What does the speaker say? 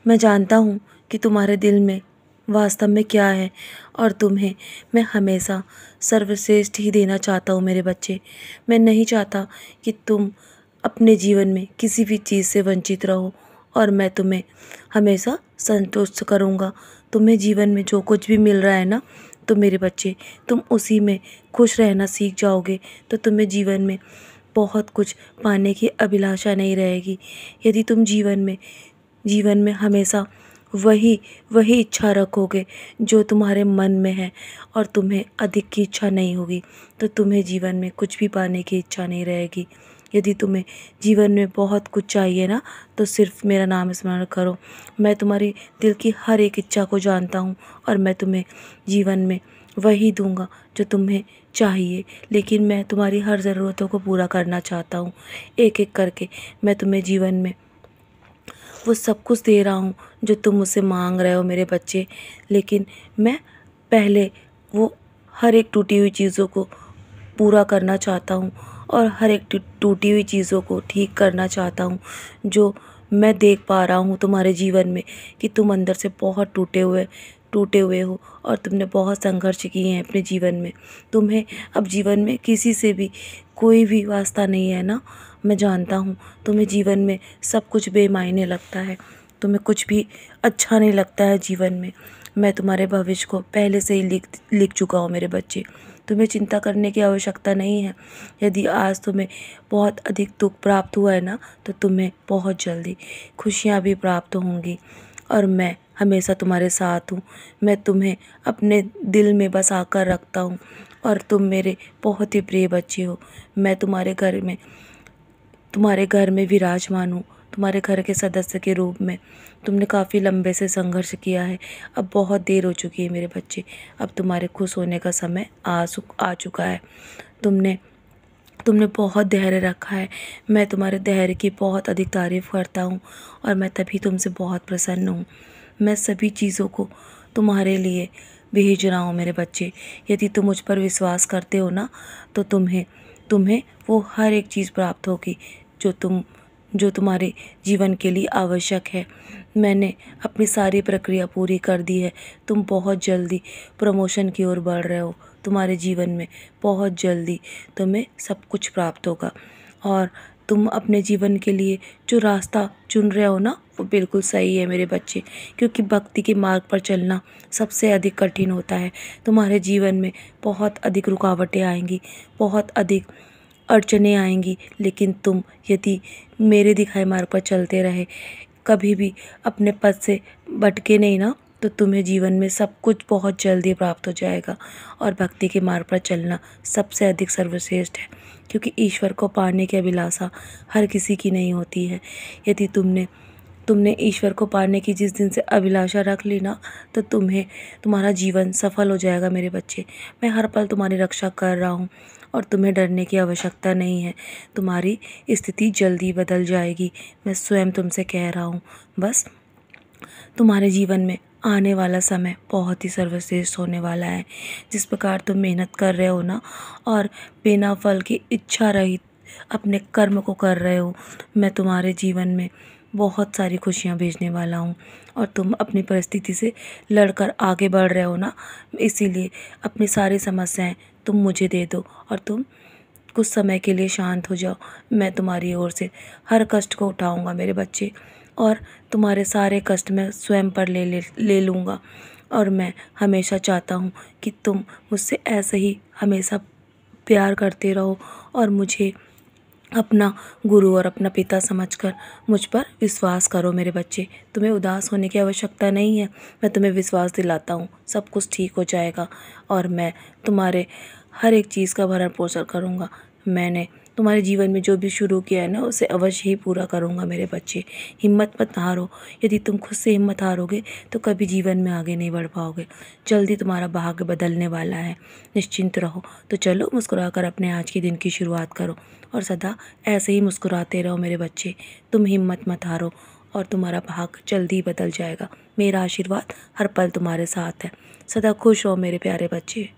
मैं जानता हूँ कि तुम्हारे दिल में वास्तव में क्या है और तुम्हें मैं हमेशा सर्वश्रेष्ठ ही देना चाहता हूँ मेरे बच्चे। मैं नहीं चाहता कि तुम अपने जीवन में किसी भी चीज़ से वंचित रहो और मैं तुम्हें हमेशा संतुष्ट करूँगा। तुम्हें जीवन में जो कुछ भी मिल रहा है ना, तो मेरे बच्चे तुम उसी में खुश रहना सीख जाओगे तो तुम्हें जीवन में बहुत कुछ पाने की अभिलाषा नहीं रहेगी। यदि तुम जीवन में हमेशा वही वही इच्छा रखोगे जो तुम्हारे मन में है और तुम्हें अधिक की इच्छा नहीं होगी, तो तुम्हें जीवन में कुछ भी पाने की इच्छा नहीं रहेगी। यदि तुम्हें जीवन में बहुत कुछ चाहिए ना, तो सिर्फ मेरा नाम स्मरण करो। मैं तुम्हारी दिल की हर एक इच्छा को जानता हूँ और मैं तुम्हें जीवन में वही दूंगा जो तुम्हें चाहिए। लेकिन मैं तुम्हारी हर ज़रूरतों को पूरा करना चाहता हूँ। एक एक करके मैं तुम्हें जीवन में वो सब कुछ दे रहा हूँ जो तुम मुझसे मांग रहे हो मेरे बच्चे। लेकिन मैं पहले वो हर एक टूटी हुई चीज़ों को पूरा करना चाहता हूँ और हर एक टूटी हुई चीज़ों को ठीक करना चाहता हूँ। जो मैं देख पा रहा हूँ तुम्हारे जीवन में कि तुम अंदर से बहुत टूटे हुए हो और तुमने बहुत संघर्ष किए हैं अपने जीवन में। तुम्हें अब जीवन में किसी से भी कोई भी वास्ता नहीं है ना। मैं जानता हूँ तुम्हें जीवन में सब कुछ बेमायने लगता है, तुम्हें कुछ भी अच्छा नहीं लगता है जीवन में। मैं तुम्हारे भविष्य को पहले से ही लिख चुका हूँ मेरे बच्चे। तुम्हें चिंता करने की आवश्यकता नहीं है। यदि आज तुम्हें बहुत अधिक दुख प्राप्त हुआ है ना, तो तुम्हें बहुत जल्दी खुशियाँ भी प्राप्त होंगी और मैं हमेशा तुम्हारे साथ हूँ। मैं तुम्हें अपने दिल में बसा कर रखता हूँ और तुम मेरे बहुत ही प्रिय बच्चे हो। मैं तुम्हारे घर में विराजमान हूँ, तुम्हारे घर के सदस्य के रूप में। तुमने काफ़ी लंबे से संघर्ष किया है, अब बहुत देर हो चुकी है मेरे बच्चे। अब तुम्हारे खुश होने का समय आ चुका है। तुमने बहुत धैर्य रखा है। मैं तुम्हारे धैर्य की बहुत अधिक तारीफ़ करता हूँ और मैं तभी तुमसे बहुत प्रसन्न हूँ। मैं सभी चीज़ों को तुम्हारे लिए भेज रहा हूँ मेरे बच्चे। यदि तुम मुझ पर विश्वास करते हो ना, तो तुम्हें वो हर एक चीज़ प्राप्त होगी जो तुम्हारे जीवन के लिए आवश्यक है। मैंने अपनी सारी प्रक्रिया पूरी कर दी है। तुम बहुत जल्दी प्रमोशन की ओर बढ़ रहे हो। तुम्हारे जीवन में बहुत जल्दी तुम्हें सब कुछ प्राप्त होगा और तुम अपने जीवन के लिए जो रास्ता चुन रहे हो ना, वो बिल्कुल सही है मेरे बच्चे। क्योंकि भक्ति के मार्ग पर चलना सबसे अधिक कठिन होता है। तुम्हारे जीवन में बहुत अधिक रुकावटें आएंगी, बहुत अधिक अड़चनें आएंगी, लेकिन तुम यदि मेरे दिखाए मार्ग पर चलते रहे, कभी भी अपने पथ से भटके नहीं ना, तो तुम्हें जीवन में सब कुछ बहुत जल्दी प्राप्त हो जाएगा। और भक्ति के मार्ग पर चलना सबसे अधिक सर्वश्रेष्ठ है, क्योंकि ईश्वर को पाने की अभिलाषा हर किसी की नहीं होती है। यदि तुमने ईश्वर को पाने की जिस दिन से अभिलाषा रख ली ना, तो तुम्हारा जीवन सफल हो जाएगा मेरे बच्चे। मैं हर पल तुम्हारी रक्षा कर रहा हूँ और तुम्हें डरने की आवश्यकता नहीं है। तुम्हारी स्थिति जल्दी बदल जाएगी, मैं स्वयं तुमसे कह रहा हूँ। बस तुम्हारे जीवन में आने वाला समय बहुत ही सर्वश्रेष्ठ होने वाला है। जिस प्रकार तुम मेहनत कर रहे हो ना और बिना फल की इच्छा रहित अपने कर्म को कर रहे हो, मैं तुम्हारे जीवन में बहुत सारी खुशियाँ भेजने वाला हूँ। और तुम अपनी परिस्थिति से लड़कर आगे बढ़ रहे हो ना, इसीलिए अपनी सारी समस्याएं तुम मुझे दे दो और तुम कुछ समय के लिए शांत हो जाओ। मैं तुम्हारी ओर से हर कष्ट को उठाऊंगा मेरे बच्चे और तुम्हारे सारे कष्ट मैं स्वयं पर ले लूँगा। और मैं हमेशा चाहता हूँ कि तुम मुझसे ऐसे ही हमेशा प्यार करते रहो और मुझे अपना गुरु और अपना पिता समझकर मुझ पर विश्वास करो मेरे बच्चे। तुम्हें उदास होने की आवश्यकता नहीं है। मैं तुम्हें विश्वास दिलाता हूँ सब कुछ ठीक हो जाएगा और मैं तुम्हारे हर एक चीज़ का भरण पोषण करूँगा। मैंने तुम्हारे जीवन में जो भी शुरू किया है ना, उसे अवश्य ही पूरा करूँगा मेरे बच्चे। हिम्मत मत हारो। यदि तुम खुद से हिम्मत हारोगे तो कभी जीवन में आगे नहीं बढ़ पाओगे। जल्दी तुम्हारा भाग्य बदलने वाला है, निश्चिंत रहो। तो चलो मुस्कुराकर अपने आज के दिन की शुरुआत करो और सदा ऐसे ही मुस्कुराते रहो मेरे बच्चे। तुम हिम्मत मत हारो और तुम्हारा भाग्य जल्दी ही बदल जाएगा। मेरा आशीर्वाद हर पल तुम्हारे साथ है। सदा खुश रहो मेरे प्यारे बच्चे।